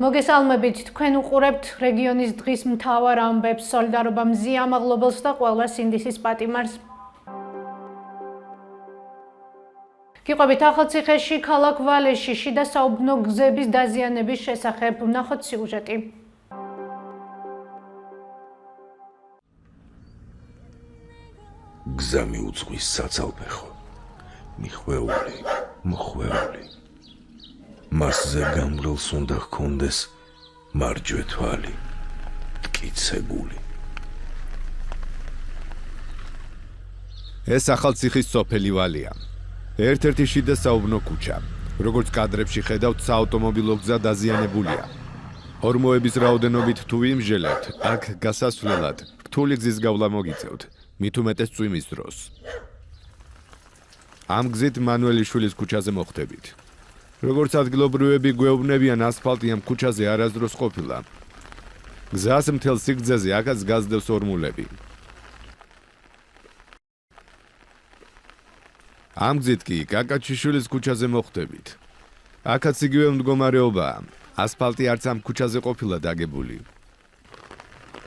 მოგესალმებით, თქვენ უყურებთ რეგიონის დღის მთავარ ამბებს, სოლიდარობა მზია მაღლობელს და ყველა სინდისის პატიმარს. გიყვებით ახალციხეში, ქალაქ ვალეში შიდა საუბნო გზების დაზიანების შესახებ, ვნახოთ სიუჟეტი. გზა მიუძღვის საცალფეხო, მიხვეული, მხვეული. მასზე გამრელს უნდა ჰქონდეს მარჯვე თვალი, მტკიცებული. ეს ახალციხის სოფელი ვალეა. ერთ-ერთი შიდა საუბნო ქუჩა. როგორც კადრებში ხედავთ, საავტომობილო გზა დაზიანებულია. ორმოების რაოდენობით თუ ვიმსჯელებთ, აქ გასასვლელად რთული გზის გავლა მოგიწევთ, მით უმეტეს წვიმის დროს. ამ გზით მანუელიშვილის ქუჩაზე მოხვდებით. როგორც ადგილობრივები გვეუბნებიან, ასფალტი ამ ქუჩაზე არასდროს ყოფილა. გზას მთელ სიგრძეზე აქაც გასდევს ორმულები. ამ გზით კი კაკაჩიშვილის ქუჩაზე მოხვდებით. აქაც იგივე მდგომარეობაა. ასფალტი არც ამ ქუჩაზე ყოფილა დაგებული.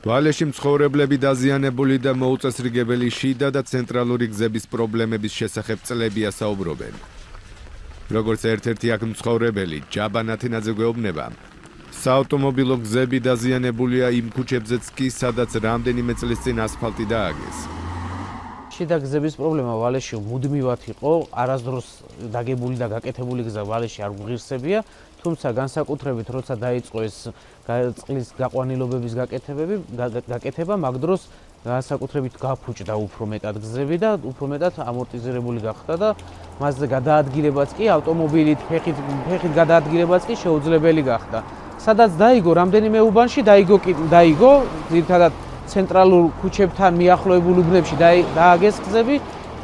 ვალეში მცხოვრებლები დაზიანებული და მოუწესრიგებელი შიდა და ცენტრალური გზების პრობლემების შესახებ წლებია საუბრობენ. როგორც ერთ-ერთი აქ მცხოვრებელი ჯაბა ნათინაძე გვეუბნება, საავტომობილო გზები დაზიანებულია იმ ქუჩებზეც კი, სადაც რამდენიმე წლის წინ ასფალტი დააგეს. შიდა გზების პრობლემა ვალეში მუდმივად იყო, არასდროს დაგებული და გაკეთებული გზა ვალეში არ გვღირსებია, თუმცა განსაკუთრებით როცა დაიწყო ეს წყლის გაყვანილობების გაკეთება, მაგ დროს განსაკუთრებით გაფუჭდა უფრო მეტად გზები და უფრო მეტად ამორტიზირებული გახდა და მასზე გადაადგილებაც კი ავტომობილით ფეხით გადაადგილებაც კი შეუძლებელი გახდა. სადაც დაიგო რამდენიმე უბანში დაიგო ძირითადად ცენტრალურ ქუჩებთან მიახლოებულ უბნებში დააგეს გზები,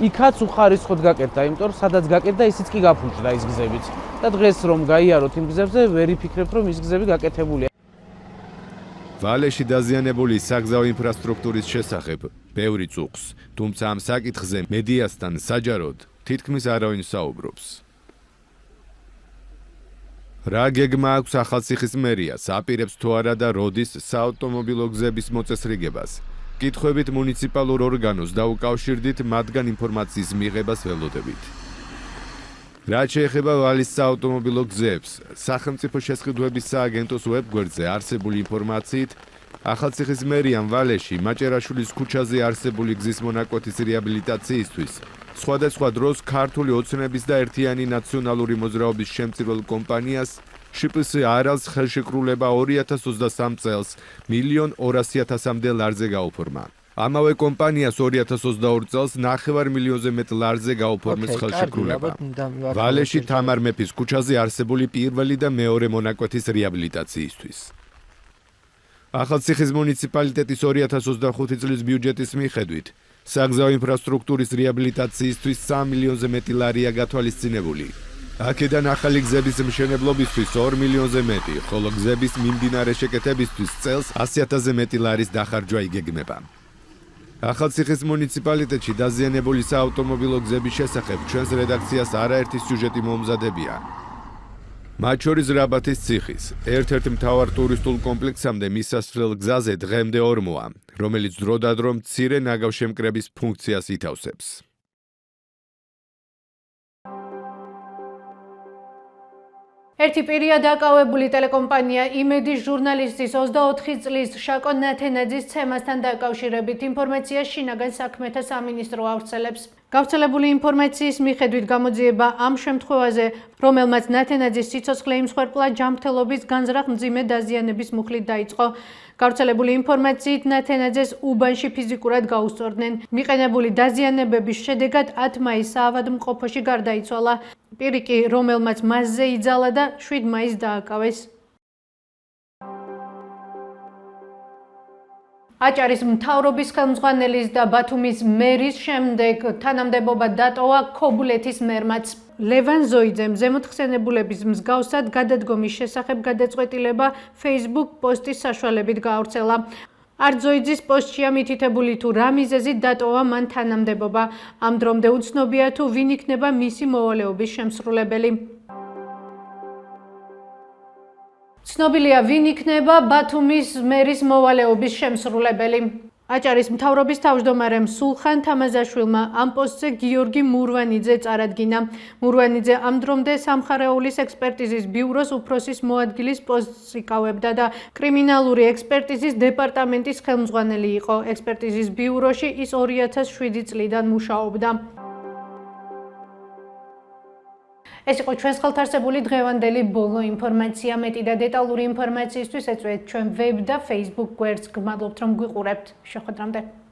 იქაც უხარისხოდ გაკეთდა, იმიტომ რომ სადაც გაკეთდა, ისიც კი გაფუჭდა ის გზებიც. და დღეს რომ გაიაროთ იმ გზებზე, ვერ იფიქრებ რომ ის გზები გაკეთებულია. ვალეში დაზიანებული საგზაო ინფრასტრუქტურის შესახებ ბევრი წუხს, თუმცა ამ საკითხზე მედიასთან საჯაროდ თითქმის არავინ საუბრობს. რა გეგმა აქვს ახალციხის მერიას, აპირებს თუ არა და როდის საავტომობილო გზების მოწესრიგებას? კითხვებით მუნიციპალურ ორგანოს დაუკავშირდით, მათგან ინფორმაციის მიღებას ველოდებით. რაც შეეხება ვალის საავტომობილო გზებს, სახელმწიფო შესყიდვების სააგენტოს ვებგვერდზე არსებული ინფორმაციით, ახალციხის მერიამ ვალეში მაჭერაშვილის ქუჩაზე არსებული გზის მონაკვეთის რეაბილიტაციისთვის სხვადასხვა დროს ქართული ოცნების და ერთიანი ნაციონალური მოძრაობის შემწირველ კომპანიას შპს არალს ხელშეკრულება 2023 წელს 1.200.000-მდე ლარზე გაუფორმა. ამავე კომპანიას 2022 წელს 9 მილიონზე მეტ ლარზე გაუფორმეს ხელშეკრულება. ვალეში თამარ მეფის ქუჩაზე არსებული პირველი და მეორე მონაკვეთის რეაბილიტაციისთვის. ახალციხის მუნიციპალიტეტის 2025 წლის ბიუჯეტის მიხედვით, საგზაო ინფრასტრუქტურის რეაბილიტაციისთვის 3 მილიონზე მეტი ლარია გათვალისწინებული. აქედან ახალი გზების მშენებლობისთვის 2 მილიონზე მეტი, ხოლო გზების მიმდინარე შეკეთებისთვის წელს 100.000-ზე მეტი ლარის დახარჯვა იგეგმება. ახალციხის მუნიციპალიტეტში დაზიანებული საავტომობილო გზების შესახებ ჩვენს რედაქციას არაერთი სიუჟეტი მომზადებია. მათ შორის რაბათის ციხის, ერთ-ერთ მთავარ ტურისტულ კომპლექსამდე მისასვლელ გზაზე დღემდე ორმოა, რომელიც დროდადრო მცირე ნაგავშემკრების ფუნქციას ითავსებს. ერთი პირია დაკავებული ტელეკომპანია იმედის ჟურნალისტის 24 წლის შაკო ნათენაძის ცემასთან დაკავშირებით ინფორმაცია შინაგან საქმეთა სამინისტრო ავრცელებს. გავრცელებული ინფორმაციის მიხედვით გამოძიება ამ შემთხვევაზე, რომელმაც ნათენაძის სიცოცხლე იმსხვერპლა ჯანმრთელობის განზრახ მძიმე დაზიანების მუხლით დაიწყო. გავრცელებული ინფორმაციით ნათენაძეს უბანში ფიზიკურად გაუსწორდნენ. მიყენებული დაზიანებების შედეგად 10 მაისს საავადმყოფოში გარდაიცვალა. პირი კი, რომელმაც მასზე იძალა და 7 მაისს დააკავეს. აჭარის მთავრობის ხელმძღვანელის და ბათუმის მერის შემდეგ თანამდებობა დატოვა ქობულეთის მერმაც. ლევან ზოიძემ ზემოთხსენებულების მსგავსად გადადგომის შესახებ გადაწყვეტილება Facebook პოსტის საშუალებით გაავრცელა. არც ზოიძის პოსტშია მითითებული თუ რა მიზეზით დატოვა მან თანამდებობა. ამ დრომდე უცნობია თუ ვინ იქნება მისი მოვალეობის შემსრულებელი. ცნობილია ვინ იქნება ბათუმის მერის მოვალეობის შემსრულებელი. აჭარის მთავრობის თავმჯდომარემ სულხან თამაზაშვილმა ამ პოსტზე გიორგი მურვანიძე წარადგინა. მურვანიძე ამ დრომდე სამხარეულის ექსპერტიზის ბიუროს უფროსის მოადგილის პოსტს იკავებდა და კრიმინალური ექსპერტიზის დეპარტამენტის ხელმძღვანელი იყო. ექსპერტიზის ბიუროში ის 2007 წლიდან მუშაობდა. ეს იყო ჩვენს ხელთ არსებული დღევანდელი ბოლო ინფორმაცია. მეტი და დეტალური ინფორმაციისთვის ეწვევით ჩვენ ვებ და Facebook გვერდს. გმადლობთ რომ გვიყურებთ. შეხვედრამდე.